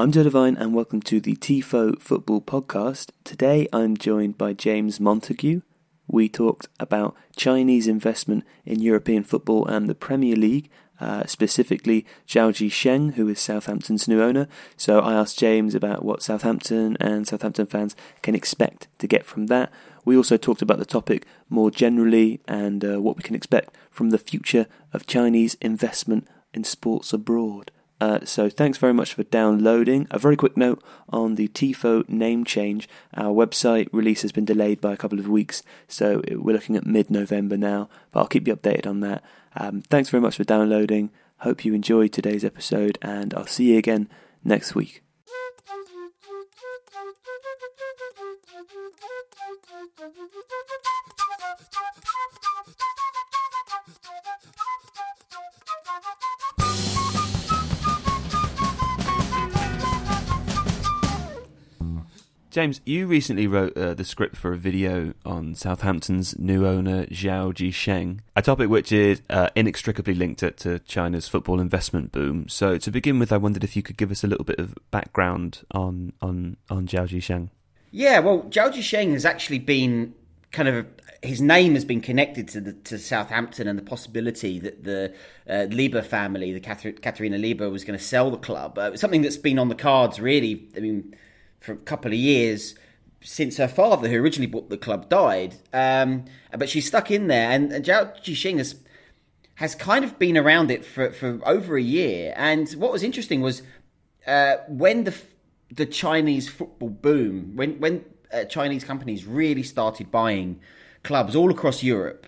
I'm Devine and welcome to the Tifo Football podcast. Today I'm joined by James Montague. We talked about Chinese investment in European football and the Premier League, specifically Xiao Zhi Sheng, who is Southampton's new owner. So I asked James about what Southampton and Southampton fans can expect to get from that. We also talked about the topic more generally and what we can expect from the future of Chinese investment in sports abroad. So thanks very much for downloading. A very quick note on the Tifo name change. Our website release has been delayed by a couple of weeks, so we're looking at mid-November now, but I'll keep you updated on that. Thanks very much for downloading. Hope you enjoyed today's episode, and I'll see you again next week. James, you recently wrote the script for a video on Southampton's new owner, Xiao Zhi Sheng, a topic which is inextricably linked to China's football investment boom. So to begin with, I wondered if you could give us a little bit of background on Gao Jisheng. Yeah, well, Gao Jisheng has actually been his name has been connected to Southampton and the possibility that the Lieber family, the Katharina Lieber, was going to sell the club. It's something that's been on the cards, really. I mean, for a couple of years since her father, who originally bought the club, died. But she's stuck in there, and Gao Jisheng has kind of been around it for over a year. And what was interesting was when the Chinese football boom, when Chinese companies really started buying clubs all across Europe,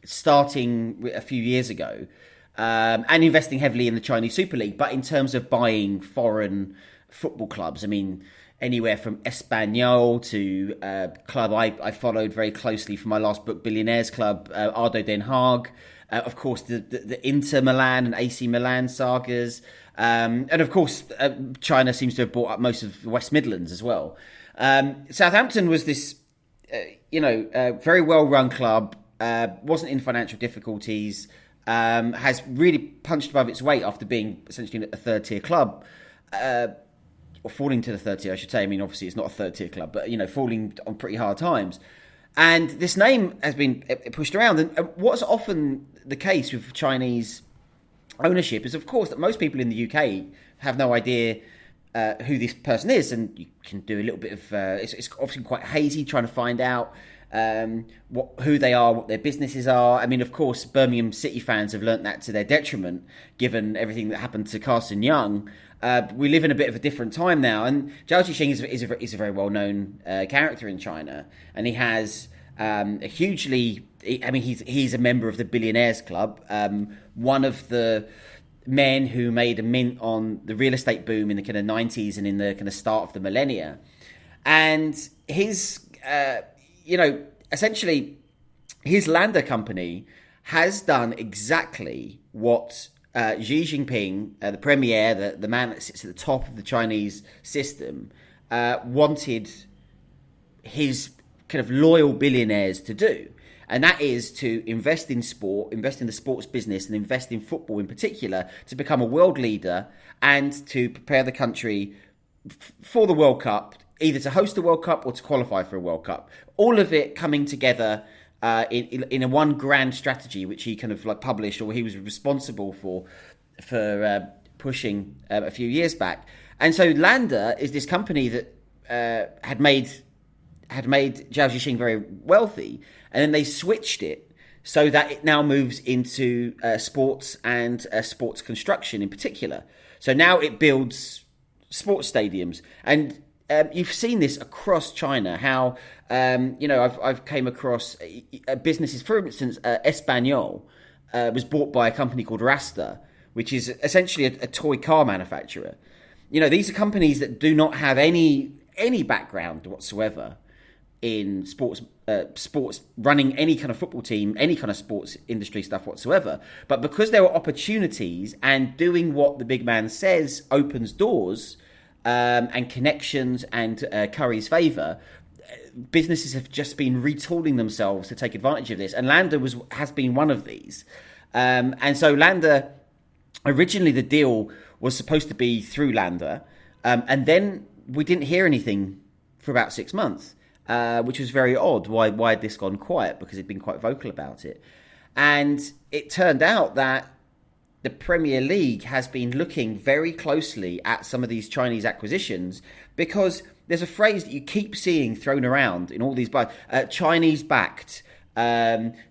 starting a few years ago, and investing heavily in the Chinese Super League, but in terms of buying foreign football clubs, I mean, anywhere from Espanyol to a club I followed very closely for my last book, Billionaires Club, Ardo Den Haag, of course the Inter Milan and AC Milan sagas, and of course China seems to have bought up most of the West Midlands as well. Southampton was this very well-run club, wasn't in financial difficulties, has really punched above its weight after being essentially a third-tier club, or falling to the third tier, I should say. I mean, obviously it's not a third-tier club, but, falling on pretty hard times. And this name has been pushed around. And what's often the case with Chinese ownership is, of course, that most people in the UK have no idea who this person is, and you can do a little bit of it's often quite hazy trying to find out who they are, what their businesses are. I mean, of course, Birmingham City fans have learnt that to their detriment, given everything that happened to Carson Young. We live in a bit of a different time now, and Gao Jisheng is a very well-known character in China, and he has a hugely. He's a member of the Billionaires Club, one of the men who made a mint on the real estate boom in the kind of 90s and in the kind of start of the millennia. And his, essentially, his Lander company has done exactly what Xi Jinping, the premier, the man that sits at the top of the Chinese system, wanted his kind of loyal billionaires to do. And that is to invest in sport, invest in the sports business, and invest in football in particular to become a world leader and to prepare the country for the World Cup, either to host the World Cup or to qualify for a World Cup. All of it coming together in a one grand strategy, which he kind of like published, or he was responsible for pushing a few years back. And so Lander is this company that had made Gao Jisheng very wealthy, and then they switched it so that it now moves into sports and sports construction in particular. So now it builds sports stadiums, and you've seen this across China. How I've came across businesses, for instance, Espanyol was bought by a company called Rasta, which is essentially a toy car manufacturer. These are companies that do not have any background whatsoever in sports running any kind of football team, any kind of sports industry stuff whatsoever. But because there were opportunities, and doing what the big man says opens doors and connections and curries favour, businesses have just been retooling themselves to take advantage of this. And Lander has been one of these. And so Lander, originally the deal was supposed to be through Landa, and then we didn't hear anything for about 6 months, which was very odd. Why had this gone quiet? Because he'd been quite vocal about it. And it turned out that the Premier League has been looking very closely at some of these Chinese acquisitions, because there's a phrase that you keep seeing thrown around in all these Chinese backed,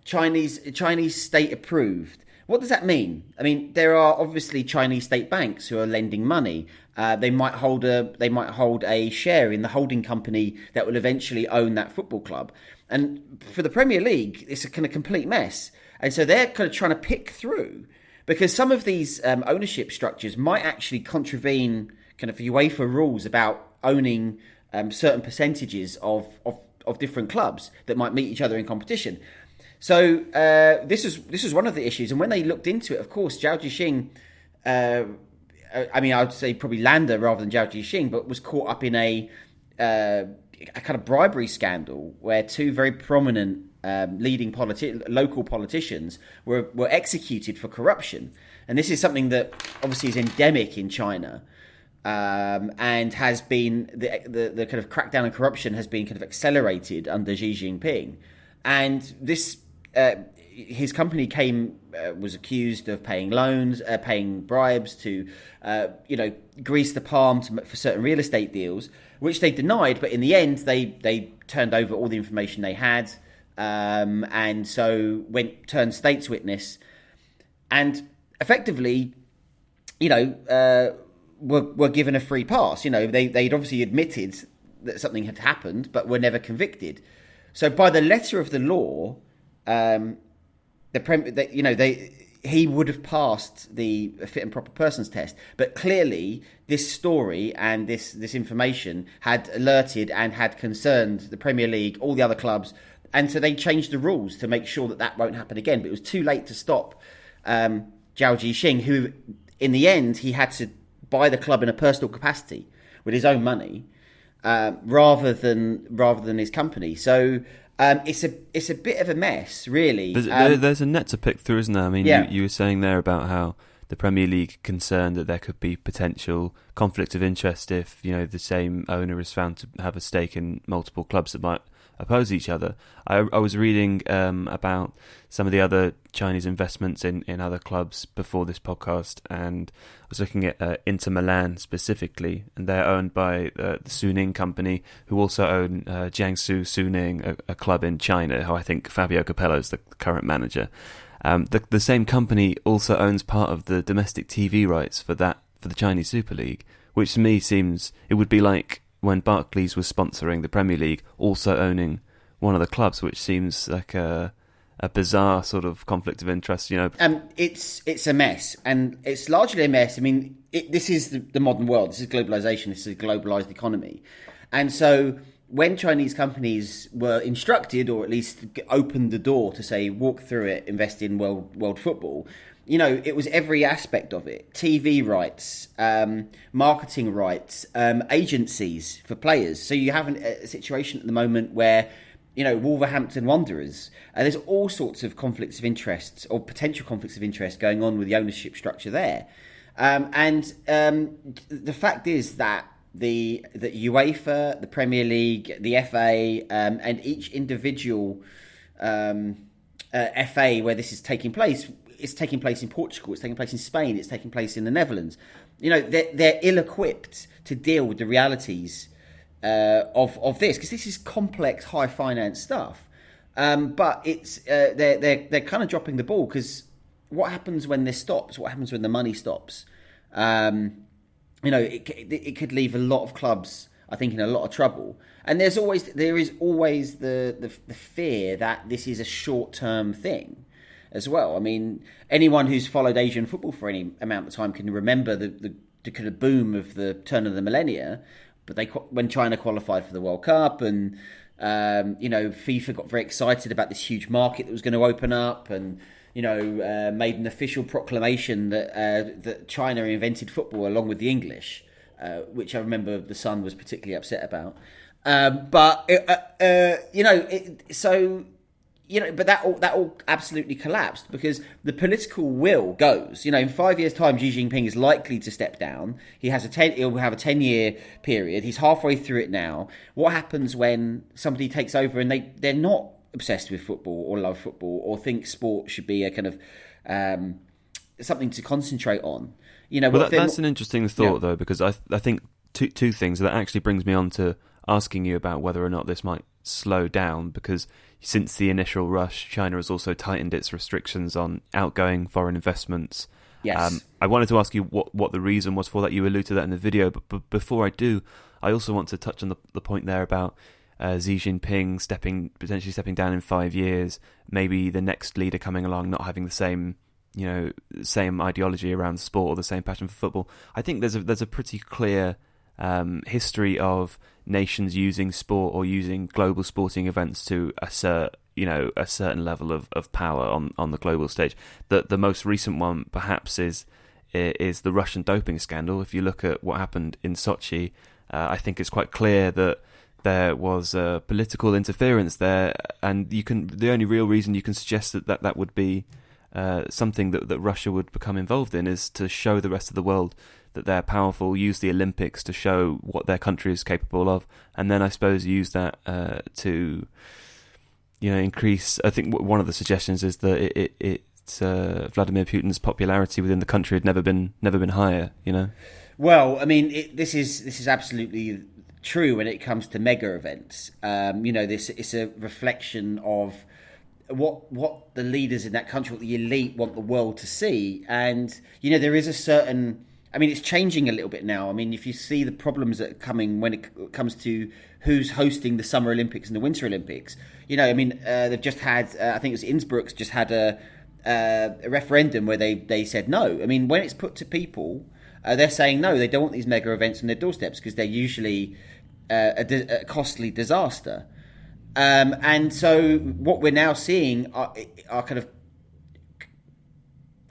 Chinese state approved. What does that mean? I mean, there are obviously Chinese state banks who are lending money. They might hold a share in the holding company that will eventually own that football club. And for the Premier League, it's a kind of complete mess. And so they're kind of trying to pick through, because some of these ownership structures might actually contravene kind of UEFA rules about owning certain percentages of different clubs that might meet each other in competition. So this was one of the issues. And when they looked into it, of course, Gao Jisheng, I mean, I would say probably Landa rather than Xiao Zhi Sheng, but was caught up in a kind of bribery scandal where two very prominent leading local politicians were executed for corruption. And this is something that obviously is endemic in China, and has been the kind of crackdown on corruption has been kind of accelerated under Xi Jinping. And this his company was accused of paying loans, paying bribes to grease the palm for certain real estate deals, which they denied. But in the end, they turned over all the information they had, and so turned state's witness, and effectively, were given a free pass. They'd obviously admitted that something had happened, but were never convicted. So by the letter of the law, he would have passed the fit and proper persons test. But clearly, this story and this information had alerted and had concerned the Premier League, all the other clubs, and so they changed the rules to make sure that won't happen again. But it was too late to stop Gao Jisheng, who, in the end, he had to buy the club in a personal capacity with his own money, rather than his company. So it's a bit of a mess, really. There's a net to pick through, isn't there? I mean, you were saying there about how the Premier League concerned that there could be potential conflict of interest if the same owner is found to have a stake in multiple clubs that might oppose each other. I was reading about some of the other Chinese investments in other clubs before this podcast, and I was looking at Inter Milan specifically, and they're owned by the Suning company, who also own Jiangsu Suning, a club in China, who I think Fabio Capello is the current manager. The same company also owns part of the domestic TV rights for the Chinese Super League, which to me seems it would be like when Barclays was sponsoring the Premier League, also owning one of the clubs, which seems like a bizarre sort of conflict of interest. It's a mess, and it's largely a mess. I mean, this is the modern world. This is globalization. This is a globalized economy, and so when Chinese companies were instructed, or at least opened the door to say, walk through it, invest in world football, it was every aspect of it. TV rights, marketing rights, agencies for players. So you have a situation at the moment where, Wolverhampton Wanderers, there's all sorts of conflicts of interest or potential conflicts of interest going on with the ownership structure there. And the fact is that the UEFA, the Premier League, the FA, and each individual FA where this is taking place, it's taking place in Portugal, it's taking place in Spain, it's taking place in the Netherlands. They're ill-equipped to deal with the realities of this, because this is complex, high finance stuff. But it's they're kind of dropping the ball, because what happens when this stops? What happens when the money stops? It could leave a lot of clubs, I think, in a lot of trouble. And there is always the fear that this is a short-term thing as well. I mean, anyone who's followed Asian football for any amount of time can remember the kind of boom of the turn of the millennia. But when China qualified for the World Cup, and FIFA got very excited about this huge market that was going to open up, and made an official proclamation that China invented football along with the English, which I remember the Sun was particularly upset about. So but that all absolutely collapsed because the political will goes. In 5 years' time, Xi Jinping is likely to step down. He'll have a 10-year period. He's halfway through it now. What happens when somebody takes over and they're not obsessed with football or love football or think sport should be a kind of something to concentrate on? That's an interesting thought though, because I think two things that actually brings me on to asking you about whether or not this might slow down, because since the initial rush, China has also tightened its restrictions on outgoing foreign investments. Yes. I wanted to ask you what the reason was for that. You alluded to that in the video, but before I do, I also want to touch on the point there about Xi Jinping potentially stepping down in 5 years, maybe the next leader coming along not having the same ideology around sport or the same passion for football. I think there's a pretty clear history of nations using sport or using global sporting events to assert a certain level of power on the global stage. The most recent one perhaps is the Russian doping scandal. If you look at what happened in Sochi, I think it's quite clear that there was political interference there, and the only real reason you can suggest that would be something that Russia would become involved in is to show the rest of the world that they're powerful, use the Olympics to show what their country is capable of, and then I suppose use that to increase. I think one of the suggestions is that it's Vladimir Putin's popularity within the country had never been higher. Well, I mean, this is absolutely true when it comes to mega events. It's a reflection of what the leaders in that country, what the elite want the world to see, and there is a certain. I mean, it's changing a little bit now. I mean, if you see the problems that are coming when it comes to who's hosting the Summer Olympics and the Winter Olympics, they've just had, I think it was Innsbruck's just had a referendum where they said no. I mean, when it's put to people, they're saying no, they don't want these mega events on their doorsteps because they're usually a costly disaster. And so what we're now seeing are kind of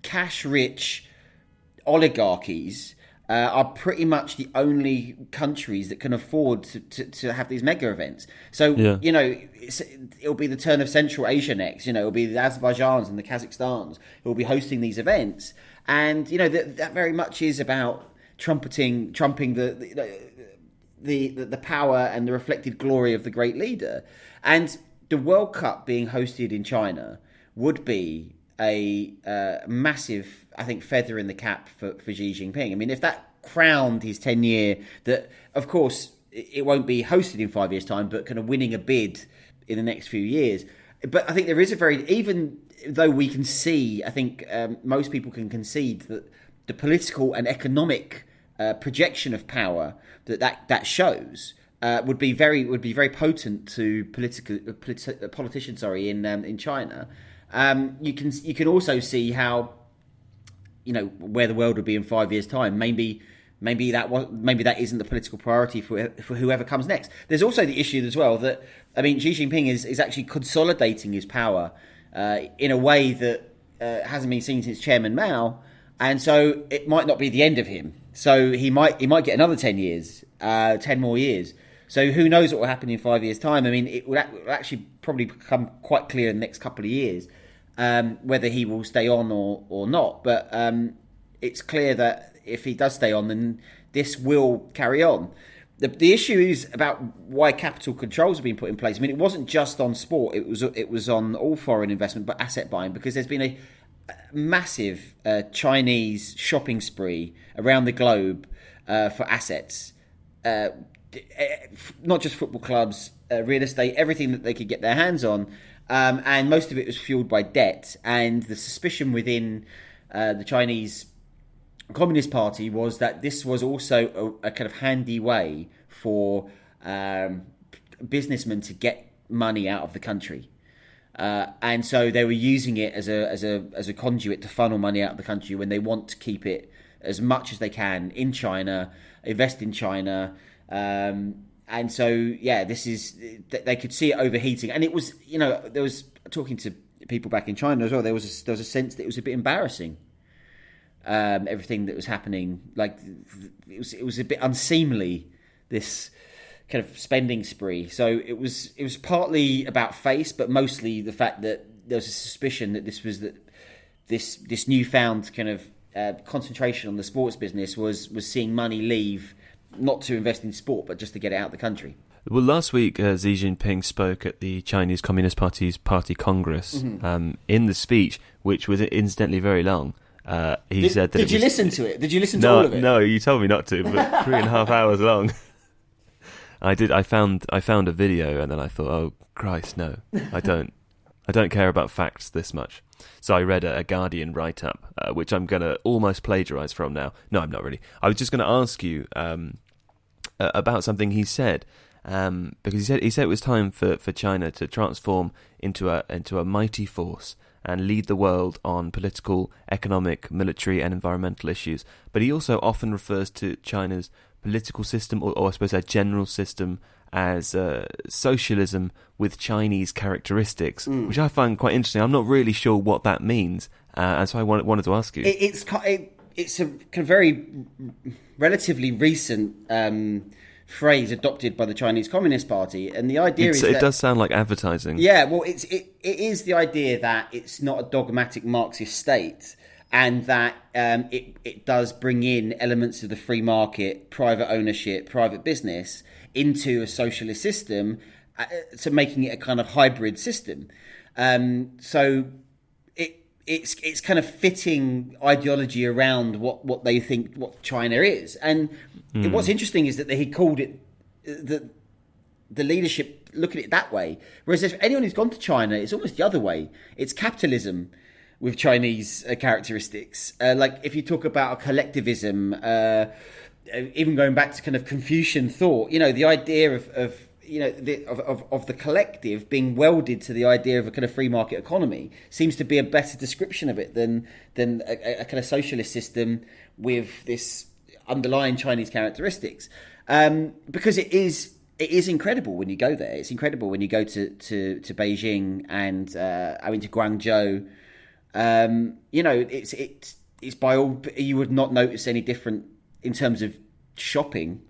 cash-rich oligarchies are pretty much the only countries that can afford to have these mega events. So, it'll be the turn of Central Asia next. It'll be the Azerbaijans and the Kazakhstans who will be hosting these events. And, that very much is about trumping the power and the reflected glory of the great leader. And the World Cup being hosted in China would be a massive, I think, feather in the cap for Xi Jinping. I mean, if that crowned his 10-year, that, of course, it won't be hosted in 5 years' time, but kind of winning a bid in the next few years. But I think there is even though we can see, I think most people can concede that the political and economic projection of power that shows would be very potent to politicians. In China. You can also see how where the world would be in 5 years' time. Maybe that isn't the political priority for whoever comes next. There's also the issue as well that Xi Jinping is actually consolidating his power in a way that hasn't been seen since Chairman Mao, and so it might not be the end of him. So he might get another 10 years, 10 more years. So who knows what will happen in 5 years' time? I mean, it will actually probably become quite clear in the next couple of years whether he will stay on or not. But it's clear that if he does stay on, then this will carry on. The issue is about why capital controls have been put in place. I mean, it wasn't just on sport; it was on all foreign investment, but asset buying, because there's been a massive Chinese shopping spree around the globe for assets. Not just football clubs, real estate, everything that they could get their hands on. And most of it was fueled by debt. And the suspicion within the Chinese Communist Party was that this was also a kind of handy way for businessmen to get money out of the country. And so they were using it as a conduit to funnel money out of the country when they want to keep it as much as they can in China, invest in China. And so, this is, they could see it overheating. And it was, there was, talking to people back in China as well, there was a sense that it was a bit embarrassing. Everything that was happening, like it was a bit unseemly. This kind of spending spree. So it was partly about face, but mostly the fact that there was a suspicion that this newfound kind of concentration on the sports business was seeing money leave, not to invest in sport, but just to get it out of the country. Well, last week, Xi Jinping spoke at the Chinese Communist Party's Party Congress. In the speech, which was incidentally very long, he said that... Did you listen to it? Did you listen to all of it? No, you told me not to, but 3.5 hours long. I did. I found a video, and then I thought, oh, Christ, no, I don't care about facts this much. So I read a Guardian write-up, which I'm going to almost plagiarise from now. No, I'm not really. I was just going to ask you about something he said. Because he said it was time for China to transform into a mighty force and lead the world on political, economic, military and environmental issues. But he also often refers to China's political system, or I suppose their general system, as socialism with Chinese characteristics, which I find quite interesting. I'm not really sure what that means, and so I wanted to ask you. It's a kind of very relatively recent phrase adopted by the Chinese Communist Party, and the idea is that it does sound like advertising. Yeah, well, it is the idea that it's not a dogmatic Marxist state, and that it does bring in elements of the free market, private ownership, private business into a socialist system, so making it a kind of hybrid system. So it's kind of fitting ideology around what they think what China is. And what's interesting is that he called it the leadership look at it that way. Whereas if anyone who's gone to China, it's almost the other way. It's capitalism with Chinese characteristics. Like if you talk about a collectivism, even going back to kind of Confucian thought, the idea of the collective being welded to the idea of a kind of free market economy seems to be a better description of it than a kind of socialist system with this underlying Chinese characteristics. Because it is incredible when you go there. It's incredible when you go to Beijing and to Guangzhou. It's by all, you would not notice any different in terms of shopping,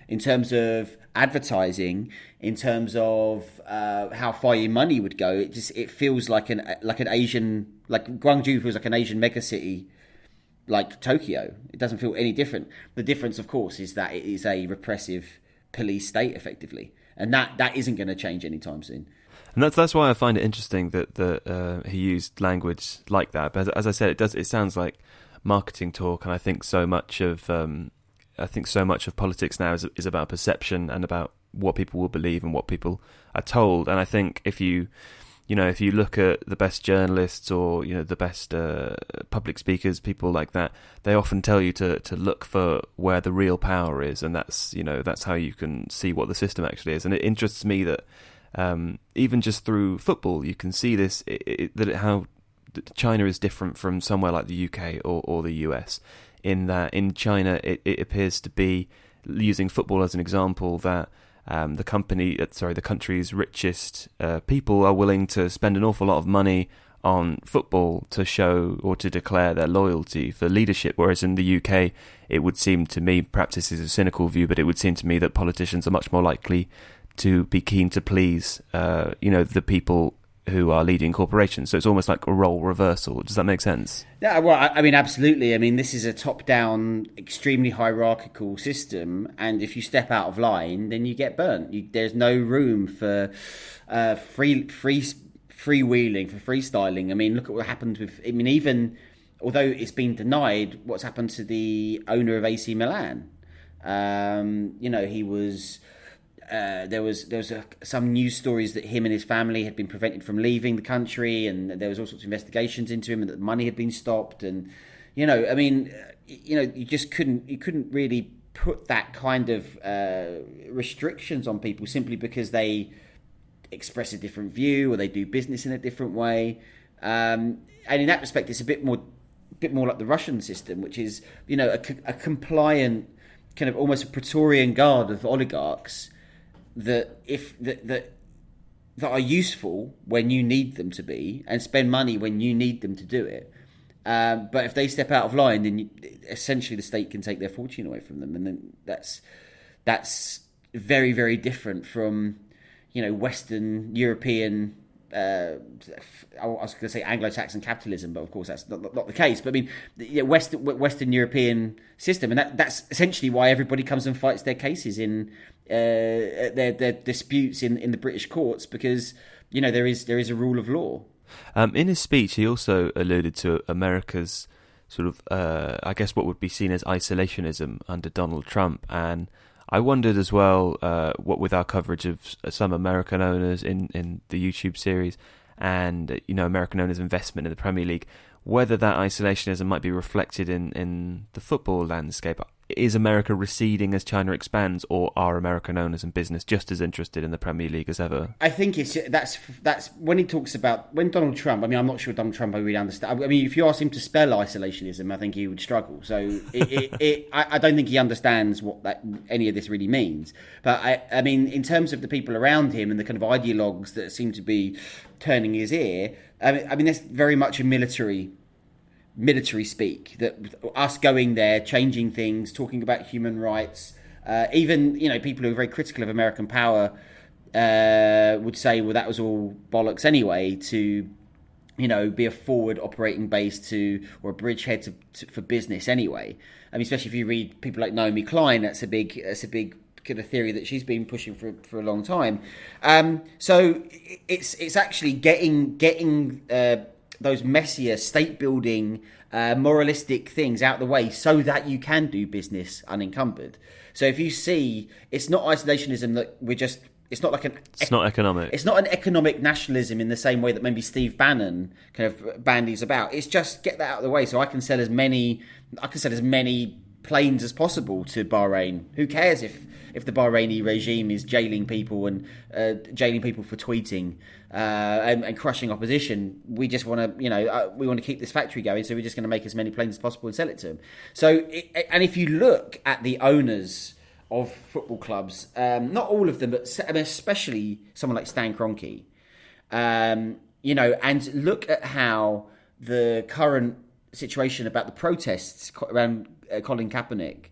in terms of advertising, in terms of how far your money would go. It feels like an Asian, like Guangzhou feels like an Asian megacity, like Tokyo. It doesn't feel any different. The difference, of course, is that it is a repressive police state, effectively, and that isn't going to change anytime soon. And that's why I find it interesting that he used language like that. But as I said, it sounds like marketing talk, and I think so much of politics now is about perception and about what people will believe and what people are told. And I think if you look at the best journalists or the best public speakers, people like that, they often tell you to look for where the real power is, and that's how you can see what the system actually is. And it interests me that even just through football, you can see this how China is different from somewhere like the UK or the US. In that, in China, it appears to be, using football as an example, that the country's richest people are willing to spend an awful lot of money on football to show or to declare their loyalty for leadership. Whereas in the UK, it would seem to me, perhaps this is a cynical view, but it would seem to me that politicians are much more likely to be keen to please, the people who are leading corporations. So it's almost like a role reversal. Does that make sense? Yeah, well, I mean, absolutely. I mean, this is a top-down, extremely hierarchical system, and if you step out of line, then you get burnt. There's no room for freewheeling, for freestyling. I mean, look at what happened with... I mean, even although it's been denied, what's happened to the owner of AC Milan? He was... There was some news stories that him and his family had been prevented from leaving the country, and there was all sorts of investigations into him, and that money had been stopped. And you just couldn't really put that kind of restrictions on people simply because they express a different view or they do business in a different way. And in that respect, it's a bit more like the Russian system, which is a compliant kind of almost a Praetorian guard of oligarchs that are useful when you need them to be and spend money when you need them to do it. But if they step out of line, then essentially the state can take their fortune away from them, and then that's very, very different from, Western European. I was going to say Anglo-Saxon capitalism, but of course that's not the case. But I mean, Western European system, and that's essentially why everybody comes and fights their cases in their disputes in the British courts, because there is a rule of law. In his speech, he also alluded to America's sort of, I guess, what would be seen as isolationism under Donald Trump, and I wondered as well, what with our coverage of some American owners in the YouTube series, and American owners' investment in the Premier League, whether that isolationism might be reflected in the football landscape. Is America receding as China expands, or are American owners and business just as interested in the Premier League as ever? I think that's when he talks about, when Donald Trump. I mean, I'm not sure Donald Trump I really understand. I mean, if you ask him to spell isolationism, I think he would struggle. So I don't think he understands what any of this really means. But I mean, in terms of the people around him and the kind of ideologues that seem to be turning his ear, I mean, that's very much a military speak, that us going there, changing things, talking about human rights, even people who are very critical of American power would say, well, that was all bollocks anyway, to be a forward operating base or a bridgehead for business anyway. I mean, especially if you read people like Naomi Klein, that's a big kind of theory that she's been pushing for a long time. So it's actually getting those messier state-building, moralistic things out the way so that you can do business unencumbered. So if you see, it's not isolationism that it's not economic. It's not an economic nationalism in the same way that maybe Steve Bannon kind of bandies about. It's just get that out of the way so I can sell as many planes as possible to Bahrain. Who cares if the Bahraini regime is jailing people and jailing people for tweeting and crushing opposition? We just want to, we want to keep this factory going, so we're just going to make as many planes as possible and sell it to them. So, and if you look at the owners of football clubs, not all of them, but especially someone like Stan Kroenke, and look at how the current situation about the protests around Colin Kaepernick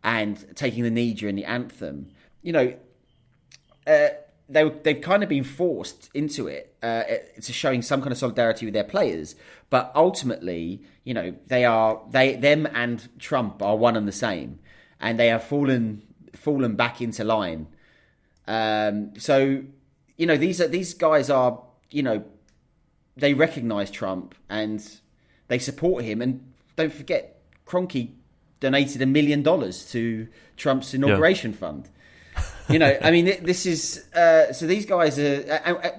and taking the knee during the anthem, they've kind of been forced into it. It's showing some kind of solidarity with their players, but ultimately, them and Trump are one and the same, and they have fallen back into line. So these guys are, they recognise Trump and they support him, and don't forget, Kroenke donated $1 million to Trump's inauguration fund. I mean, this is so these guys are.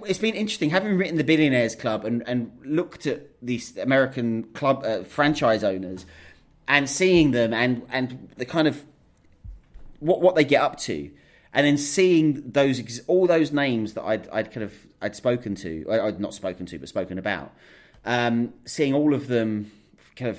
It's been interesting having written the Billionaires Club and looked at these American club franchise owners and seeing them and the kind of what they get up to, and then seeing all those names that I'd spoken to, I'd not spoken to, but spoken about, seeing all of them kind of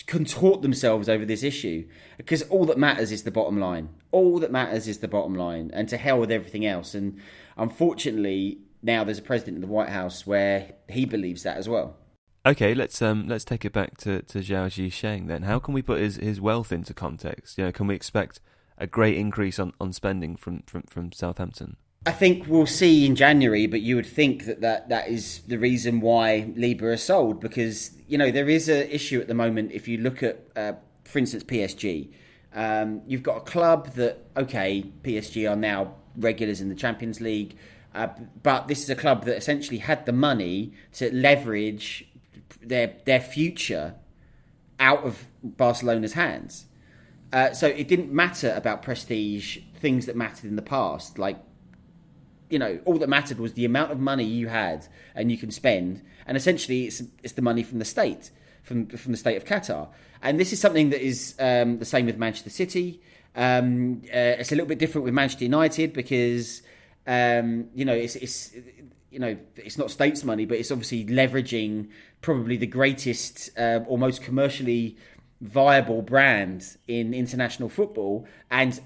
contort themselves over this issue, because all that matters is the bottom line. All that matters is the bottom line, and to hell with everything else. And unfortunately, now there's a president in the White House where he believes that as well. Okay, let's take it back to Xiao Zhi Sheng then. How can we put his wealth into context? Can we expect a great increase on spending from Southampton? I think we'll see in January, but you would think that is the reason why Libra is sold, because there is an issue at the moment. If you look at, for instance, PSG, you've got a club that, PSG are now regulars in the Champions League, but this is a club that essentially had the money to leverage their future out of Barcelona's hands. So it didn't matter about prestige, things that mattered in the past, like, all that mattered was the amount of money you had and you can spend, and essentially it's the money from the state, from the state of Qatar. And this is something that is the same with Manchester City. It's a little bit different with Manchester United because it's not states' money, but it's obviously leveraging probably the greatest or most commercially viable brand in international football, and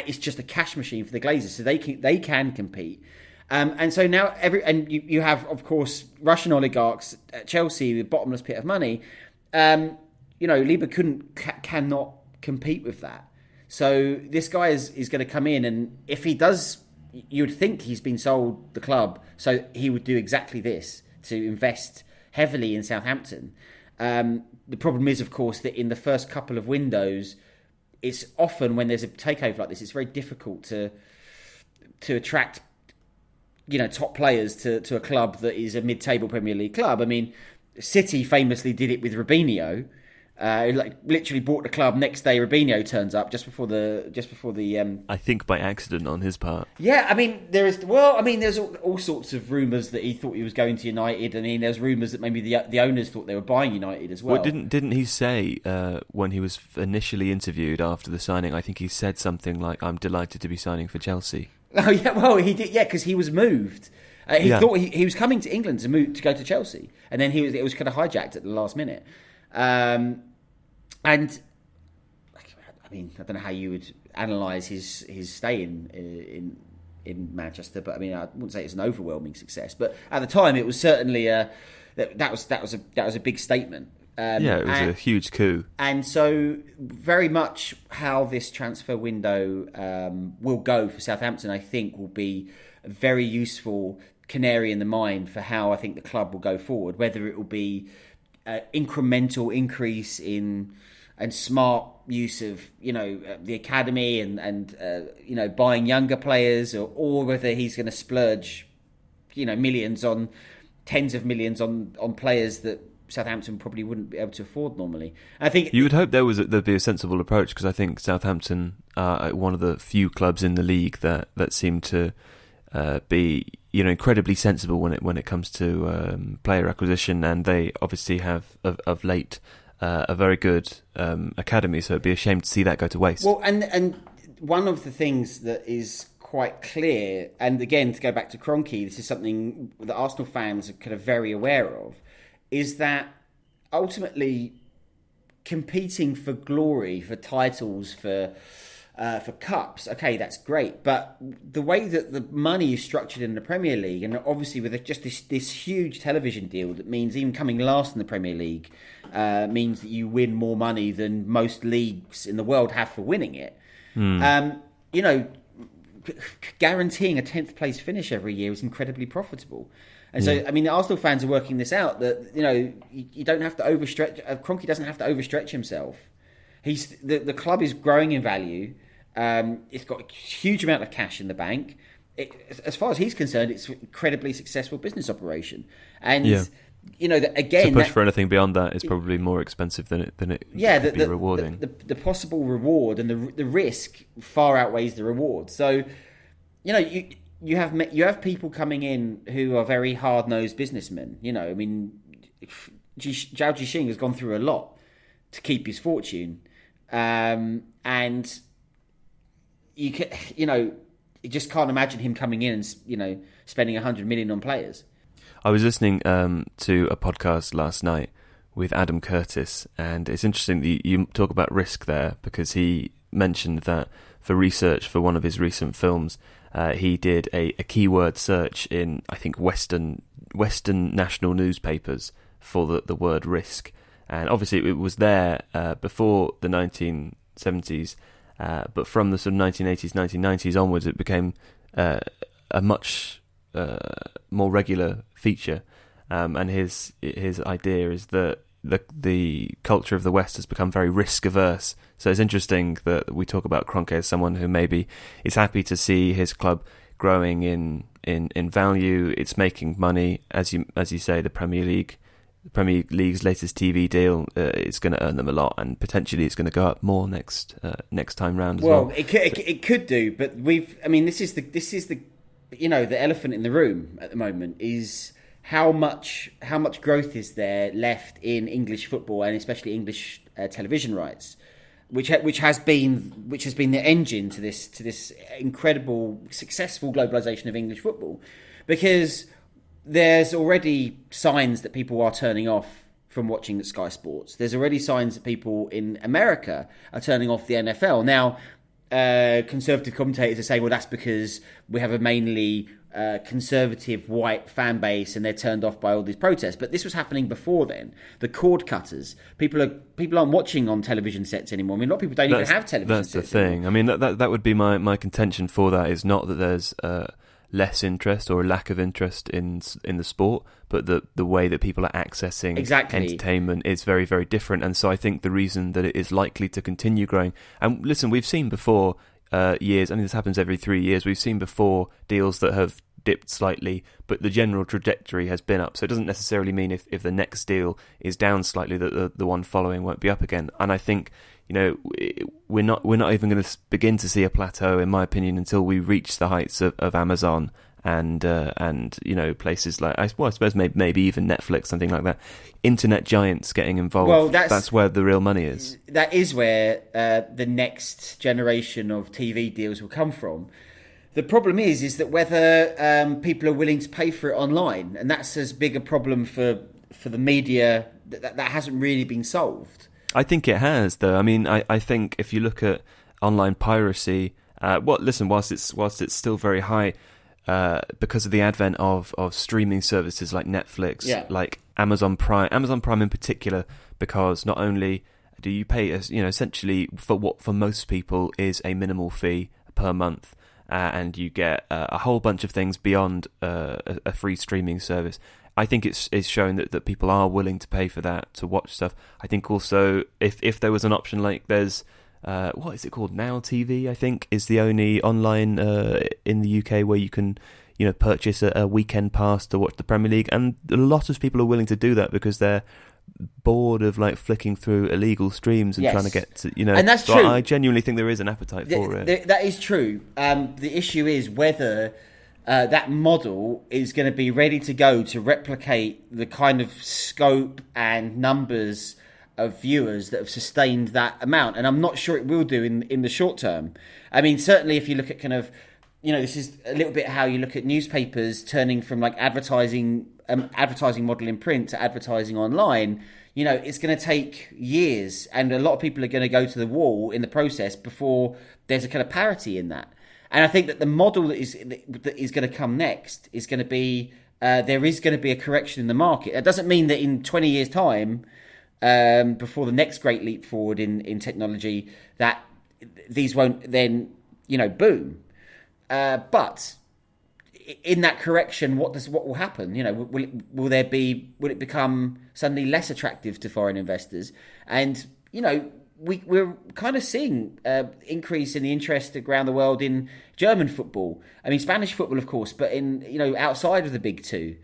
it's just a cash machine for the Glazers, so they can compete. And so now you have, of course, Russian oligarchs at Chelsea with bottomless pit of money. Libra cannot compete with that. So this guy is going to come in, and if he does, you would think he's been sold the club, so he would do exactly this, to invest heavily in Southampton. The problem is, of course, that in the first couple of windows, it's often when there's a takeover like this, it's very difficult to attract, top players to a club that is a mid-table Premier League club. I mean, City famously did it with Robinho. Literally bought the club. Next day, Robinho turns up just before the. I think by accident on his part. Yeah, I mean there's all sorts of rumours that he thought he was going to United. I mean, there's rumours that maybe the owners thought they were buying United as well. Well, didn't he say when he was initially interviewed after the signing? I think he said something like, "I'm delighted to be signing for Chelsea." Oh yeah, well he did. Yeah, because he was moved. He thought he was coming to England to go to Chelsea, and then it was kind of hijacked at the last minute. And I mean, I don't know how you would analyse his stay in Manchester, but I mean, I wouldn't say it's an overwhelming success. But at the time, it was certainly that was a big statement. It was a huge coup. And so, very much how this transfer window will go for Southampton, I think, will be a very useful canary in the mine for how I think the club will go forward. Whether it will be incremental increase in and smart use of the academy and buying younger players, or whether he's going to splurge millions on tens of millions on players that Southampton probably wouldn't be able to afford normally. I think you would hope there'd be a sensible approach, because I think Southampton are one of the few clubs in the league that seem to be incredibly sensible when it comes to player acquisition, and they obviously have of late a very good academy. So it'd be a shame to see that go to waste. Well, and one of the things that is quite clear, and again to go back to Kroenke, this is something that Arsenal fans are kind of very aware of, is that ultimately competing for glory, for titles, for cups, okay, that's great. But the way that the money is structured in the Premier League, and obviously with just this huge television deal that means even coming last in the Premier League means that you win more money than most leagues in the world have for winning it. Guaranteeing a 10th place finish every year is incredibly profitable. And so, I mean, the Arsenal fans are working this out, that, you don't have to overstretch. Kroenke doesn't have to overstretch himself. The club is growing in value. It's got a huge amount of cash in the bank. As far as he's concerned, it's an incredibly successful business operation. And, again... To push for anything beyond that is probably more expensive than it could be rewarding. The possible reward and the risk far outweighs the reward. So, you have people coming in who are very hard-nosed businessmen. I mean, Gao Jisheng has gone through a lot to keep his fortune, and you just can't imagine him coming in and spending 100 million on players. I was listening to a podcast last night with Adam Curtis, and it's interesting that you talk about risk there, because he mentioned that for research for one of his recent films, he did a keyword search in, I think, Western national newspapers for the word risk. And obviously it was there before the 1970s, but from the sort of 1980s, 1990s onwards, it became a much more regular feature. And his idea is that the culture of the West has become very risk averse. So it's interesting that we talk about Kroenke as someone who maybe is happy to see his club growing in value. It's making money, as you say. The Premier League's latest TV deal is going to earn them a lot, and potentially it's going to go up more next time round as well. Well, it could do, but this is the the elephant in the room at the moment is how much growth is there left in English football, and especially English television rights, which has been the engine to this incredible successful globalization of English football, because there's already signs that people are turning off from watching Sky Sports. There's already signs that people in America are turning off the NFL. Now, conservative commentators are saying, well, that's because we have a mainly conservative white fan base and they're turned off by all these protests. But this was happening before then. The cord cutters. People aren't watching on television sets anymore. I mean, a lot of people don't even have television sets. That's the thing. Anymore. I mean, that would be my contention for that is not that there's less interest or a lack of interest in the sport, but the way that people are accessing entertainment is very, very different. And so I think the reason that it is likely to continue growing, and listen, we've seen before years, I mean, this happens every 3 years, we've seen before deals that have dipped slightly, but the general trajectory has been up. So it doesn't necessarily mean if the next deal is down slightly that the one following won't be up again. And I think, you know, we're not even going to begin to see a plateau, in my opinion, until we reach the heights of Amazon and you know, places like, I suppose maybe even Netflix, something like that. Internet giants getting involved. Well, that's where the real money is. That is where the next generation of TV deals will come from. The problem is that whether people are willing to pay for it online, and that's as big a problem for the media that hasn't really been solved. I think it has, though. I mean, I think if you look at online piracy, whilst it's still very high, because of the advent of streaming services like Netflix, like Amazon Prime in particular, because not only do you pay, essentially for what for most people is a minimal fee per month, and you get a whole bunch of things beyond a free streaming service. I think it's shown that people are willing to pay for that to watch stuff. I think also if there was an option like there's what is it called, Now TV, I think is the only online in the UK where you can purchase a weekend pass to watch the Premier League, and a lot of people are willing to do that because they're bored of like flicking through illegal streams and trying to get to, and that's true. I genuinely think there is an appetite for it. That is true. The issue is whether that model is going to be ready to go to replicate the kind of scope and numbers of viewers that have sustained that amount, and I'm not sure it will do in the short term. I mean, certainly if you look at kind of, this is a little bit how you look at newspapers turning from like advertising model in print to advertising online. It's going to take years, and a lot of people are going to go to the wall in the process before there's a kind of parity in that. And I think that the model that is going to come next is going to be there is going to be a correction in the market. That doesn't mean that in 20 years' time, before the next great leap forward in technology, that these won't then boom. But in that correction, what will happen? Will it become suddenly less attractive to foreign investors? And we're kind of seeing increase in the interest around the world in German football. I mean, Spanish football, of course, but in outside of the big two.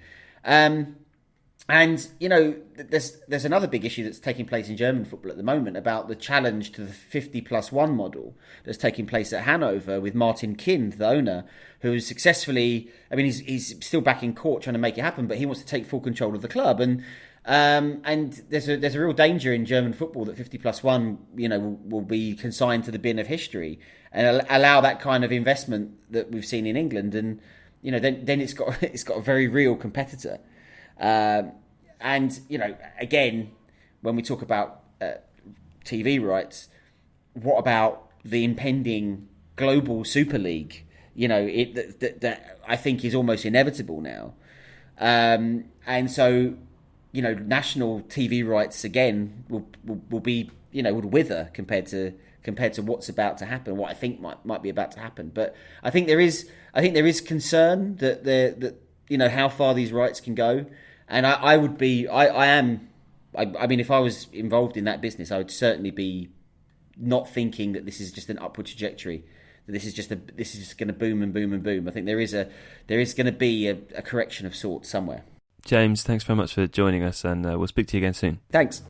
And there's another big issue that's taking place in German football at the moment about the challenge to the 50+1 model that's taking place at Hanover with Martin Kind, the owner, who's successfully. I mean, he's still back in court trying to make it happen, but he wants to take full control of the club. And there's a real danger in German football that 50+1 will be consigned to the bin of history and allow that kind of investment that we've seen in England, and then it's got a very real competitor. And again, when we talk about TV rights, what about the impending global Super League? That I think is almost inevitable now. And so national TV rights again will be would wither compared to what's about to happen, what I think might be about to happen. But I think there is concern that how far these rights can go. And I mean, if I was involved in that business, I would certainly be not thinking that this is just an upward trajectory, that this is just going to boom and boom and boom. I think there is going to be a correction of sorts somewhere. James, thanks very much for joining us, and we'll speak to you again soon. Thanks.